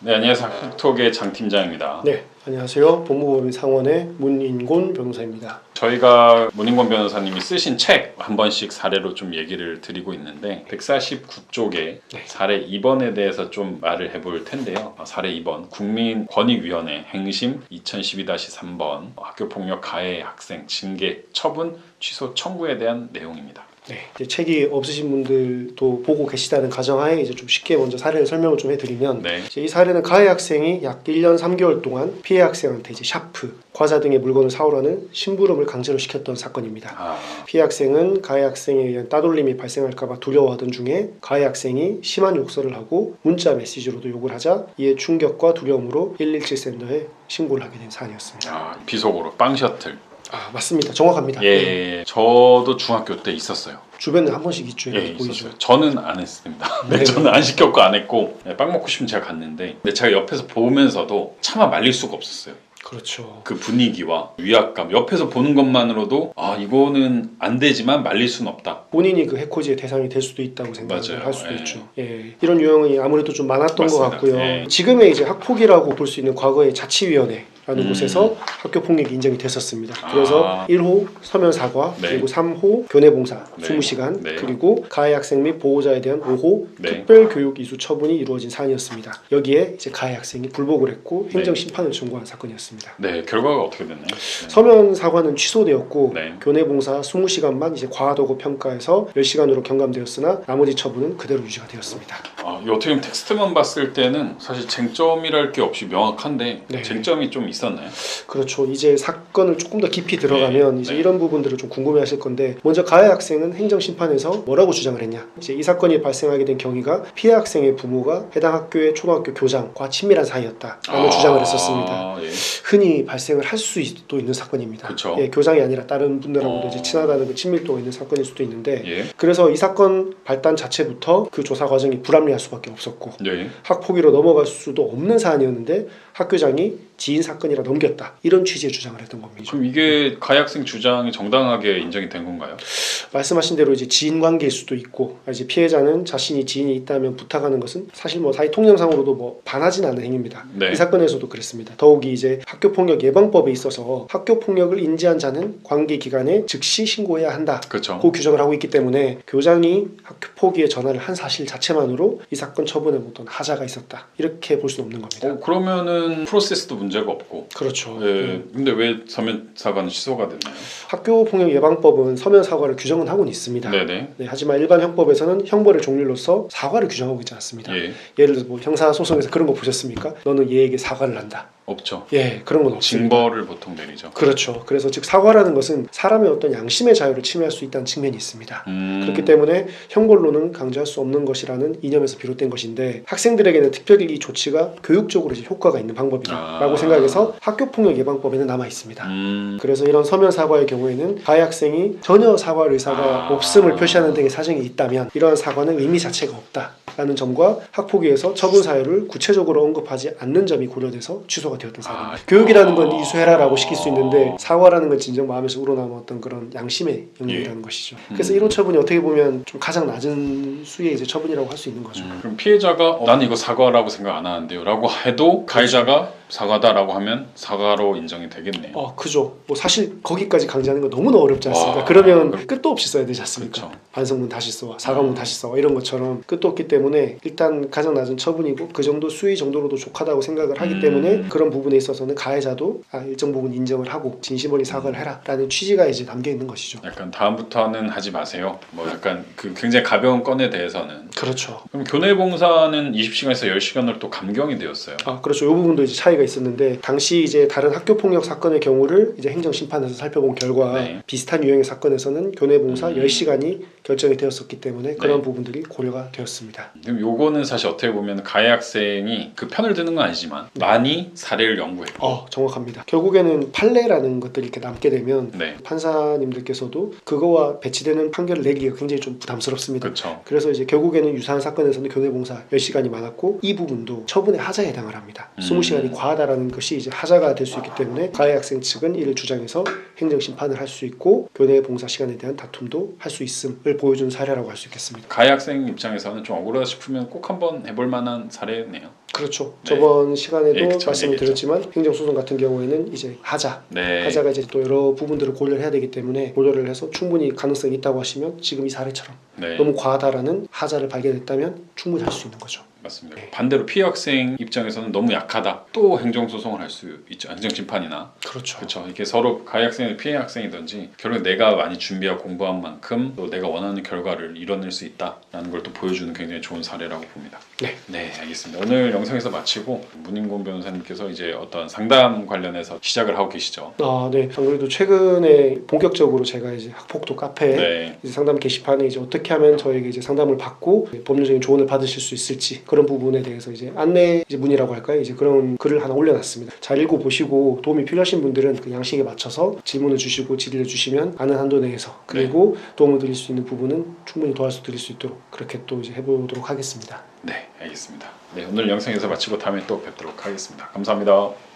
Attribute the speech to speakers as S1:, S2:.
S1: 네, 안녕하세요. 학폭톡의 장 팀장입니다.
S2: 네, 안녕하세요. 법무법인 상원의 문인곤 변호사입니다.
S1: 저희가 문인권 변호사님이 쓰신 책 한 번씩 사례로 좀 얘기를 드리고 있는데 149쪽의 사례 2번에 대해서 좀 말을 해볼 텐데요. 사례 2번 국민권익위원회 행심 2012-3번 학교폭력 가해 학생 징계 처분 취소 청구에 대한 내용입니다.
S2: 네, 이제 책이 없으신 분들도 보고 계시다는 가정하에 이제 좀 쉽게 먼저 사례를 설명을 좀 해드리면, 이제 이 사례는 가해 학생이 약 1년 3개월 동안 피해 학생한테 이제 샤프, 과자 등의 물건을 사오라는 심부름을 강제로 시켰던 사건입니다. 피해 학생은 가해 학생에 의한 따돌림이 발생할까봐 두려워하던 중에 가해 학생이 심한 욕설을 하고 문자 메시지로도 욕을 하자 이에 충격과 두려움으로 117 센터에 신고를 하게 된 사안이었습니다.
S1: 비속어로 빵 셔틀.
S2: 맞습니다. 정확합니다.
S1: 예, 저도 중학교 때 있었어요.
S2: 주변에 한 번씩 있죠.
S1: 예,
S2: 보이죠.
S1: 있었어요. 저는 안 했습니다. 네, 저는 안 시켰고 안 했고 빵 먹고 싶으면 제가 갔는데 근데 제가 옆에서 보면서도 차마 말릴 수가 없었어요.
S2: 그렇죠.
S1: 그 분위기와 위압감, 옆에서 보는 것만으로도 이거는 안 되지만 말릴 수는 없다.
S2: 본인이 그 해코지의 대상이 될 수도 있다고 생각을 할 수도
S1: 예.
S2: 있죠. 예, 이런 유형이 아무래도 좀 많았던
S1: 맞습니다.
S2: 것 같고요.
S1: 예.
S2: 지금의 이제 학폭이라고 볼 수 있는 과거의 자치위원회 라는 곳에서 학교 폭력이 인정이 됐었습니다. 그래서 1호 서면 사과, 그리고 3호 교내 봉사 20시간, 그리고 가해 학생 및 보호자에 대한 5호 특별 교육 이수 처분이 이루어진 사안이었습니다. 여기에 이제 가해 학생이 불복을 했고 행정 심판을 청구한 사건이었습니다.
S1: 네, 결과가 어떻게 됐나요?
S2: 서면 사과는 취소되었고 교내 봉사 20시간만 이제 과도고 평가해서 10시간으로 경감되었으나 나머지 처분은 그대로 유지가 되었습니다.
S1: 어떻게 보면 텍스트만 봤을 때는 사실 쟁점이랄 게 없이 명확한데 쟁점이 좀 있었나요?
S2: 그렇죠. 이제 사건을 조금 더 깊이 들어가면 이제 이런 부분들을 좀 궁금해하실 건데, 먼저 가해 학생은 행정심판에서 뭐라고 주장을 했냐? 이제 이 사건이 발생하게 된 경위가 피해 학생의 부모가 해당 학교의 초등학교 교장과 친밀한 사이였다라는 주장을 했었습니다. 흔히 발생을 할 수도 있는 사건입니다. 예, 교장이 아니라 다른 분들하고도 이제 친하다는 그 친밀도가 있는 사건일 수도 있는데, 그래서 이 사건 발단 자체부터 그 조사 과정이 불합리할 수밖에 없었고 학폭위로 넘어갈 수도 없는 사안이었는데 학교장이 지인 사건이라 넘겼다, 이런 취지의 주장을 했던 겁니다.
S1: 그럼 이게 가해 학생 주장이 정당하게 인정이 된 건가요?
S2: 말씀하신 대로 이제 지인 관계일 수도 있고, 이제 피해자는 자신이 지인이 있다면 부탁하는 것은 사실 뭐 사회 통념상으로도 뭐 반하진 않은 행위입니다. 이 사건에서도 그랬습니다. 더욱이 이제 학교폭력 예방법에 있어서 학교폭력을 인지한 자는 관계 기관에 즉시 신고해야 한다. 그 규정을 하고 있기 때문에 교장이 학교 포기의 전화를 한 사실 자체만으로 이 사건 처분에 어떤 하자가 있었다, 이렇게 볼 수는 없는 겁니다.
S1: 그러면은 프로세스도 문제가 없고.
S2: 그렇죠.
S1: 근데 왜 서면 사과는 취소가 됐나요?
S2: 학교폭력 예방법은 서면 사과를 규정은 하고는 있습니다. 하지만 일반 형법에서는 형벌의 종류로서 사과를 규정하고 있지 않습니다. 예를 들어서 뭐 형사소송에서 그런 거 보셨습니까? 너는 얘에게 사과를 한다.
S1: 없죠.
S2: 예, 그런 건 없습니다.
S1: 징벌을 보통 내리죠.
S2: 그렇죠. 그래서 즉 사과라는 것은 사람의 어떤 양심의 자유를 침해할 수 있다는 측면이 있습니다. 그렇기 때문에 형벌로는 강제할 수 없는 것이라는 이념에서 비롯된 것인데, 학생들에게는 특별히 이 조치가 교육적으로 이제 효과가 있는 방법이다라고 생각해서 학교폭력 예방법에는 남아 있습니다. 그래서 이런 서면 사과의 경우에는 가해 학생이 전혀 사과할 의사가 없음을 표시하는 등의 사정이 있다면 이러한 사과는 의미 자체가 없다라는 점과 학폭위에서 처분 사유를 구체적으로 언급하지 않는 점이 고려돼서 취소가 되었던 사건입니다. 교육이라는 건 이수해라라고 시킬 수 있는데 사과라는 건 진정 마음에서 우러나온 어떤 그런 양심의 영역이라는 것이죠. 그래서 1호 처분이 어떻게 보면 좀 가장 낮은 수의 이제 처분이라고 할 수 있는 거죠.
S1: 그럼 피해자가 나는 이거 사과라고 생각 안 하는데요 라고 해도 가해자가 사과다라고 하면 사과로 인정이 되겠네요.
S2: 그죠. 뭐 사실 거기까지 강제하는 건 너무나 어렵지 않습니까? 그러면 끝도 없이 써야 되지 않습니까? 반성문 다시 써, 사과문 다시 써, 이런 것처럼 끝도 없기 때문에 일단 가장 낮은 처분이고 그 정도 수위 정도로도 족하다고 생각을 하기 때문에 그런 부분에 있어서는 가해자도 일정 부분 인정을 하고 진심 어린 사과를 해라 라는 취지가 이제 담겨 있는 것이죠.
S1: 약간 다음부터는 하지 마세요. 뭐 약간 그 굉장히 가벼운 건에 대해서는.
S2: 그렇죠.
S1: 그럼 교내 봉사는 20시간에서 10시간으로 또 감경이 되었어요.
S2: 그렇죠. 이 부분도 이제 차이가 있었는데, 당시 이제 다른 학교 폭력 사건의 경우를 이제 행정 심판에서 살펴본 결과 비슷한 유형의 사건에서는 교내 봉사 10시간이 결정이 되었었기 때문에 그런 부분들이 고려가 되었습니다.
S1: 그럼 요거는 사실 어떻게 보면 가해 학생이 그 편을 드는 건 아니지만 많이 사례를 연구했고.
S2: 정확합니다. 결국에는 판례라는 것들이 이렇게 남게 되면 판사님들께서도 그거와 배치되는 판결을 내기가 굉장히 좀 부담스럽습니다. 그래서 이제 결국에는 유사한 사건에서는 교내 봉사 10시간이 많았고, 이 부분도 처분의 하자에 해당을 합니다. 20시간이 과하다라는 것이 이제 하자가 될 수 있기 때문에 가해 학생 측은 이를 주장해서 행정 심판을 할 수 있고 교내 봉사 시간에 대한 다툼도 할 수 있음을 보여준 사례라고 할 수 있겠습니다.
S1: 가해 학생 입장에서는 좀 억울하다 싶으면 꼭 한번 해볼 만한 사례네요.
S2: 그렇죠.
S1: 네.
S2: 저번 시간에도
S1: 예, 그쵸,
S2: 말씀을
S1: 얘기했죠.
S2: 드렸지만 행정소송 같은 경우에는 이제
S1: 네.
S2: 하자가 이제 또 여러 부분들을 고려를 해야 되기 때문에 고려를 해서 충분히 가능성이 있다고 하시면 지금 이 사례처럼
S1: 네.
S2: 너무 과하다라는 하자를 발견했다면 충분히 할 수 있는 거죠.
S1: 맞습니다.
S2: 네.
S1: 반대로 피해 학생 입장에서는 너무 약하다. 또 행정소송을 할 수 있죠. 행정심판이나.
S2: 그렇죠.
S1: 그렇죠. 이게 서로 가해 학생이 피해 학생이든지 결국 내가 많이 준비하고 공부한 만큼 또 내가 원하는 결과를 이뤄낼 수 있다라는 걸 또 보여주는 굉장히 좋은 사례라고 봅니다.
S2: 네.
S1: 네, 알겠습니다. 오늘 영상에서 마치고 문인권 변호사님께서 이제 어떤 상담 관련해서 시작을 하고 계시죠.
S2: 아, 네. 안 그래도 최근에 본격적으로 제가 이제 학폭도 카페
S1: 네.
S2: 이제 상담 게시판에 이제 어떻게 하면 저에게 이제 상담을 받고 법률적인 조언을 받으실 수 있을지 그런 부분에 대해서 이제 안내 이제 문이라고 할까요? 이제 그런 글을 하나 올려놨습니다. 잘 읽어보시고 도움이 필요하신 분들은 그 양식에 맞춰서 질문을 주시고 질의를 주시면 아는 한도 내에서 그리고 도움을 드릴 수 있는 부분은 충분히 도와드릴 수 있도록 그렇게 또 이제 해보도록 하겠습니다.
S1: 네, 알겠습니다. 네, 오늘 영상에서 마치고 다음에 또 뵙도록 하겠습니다. 감사합니다.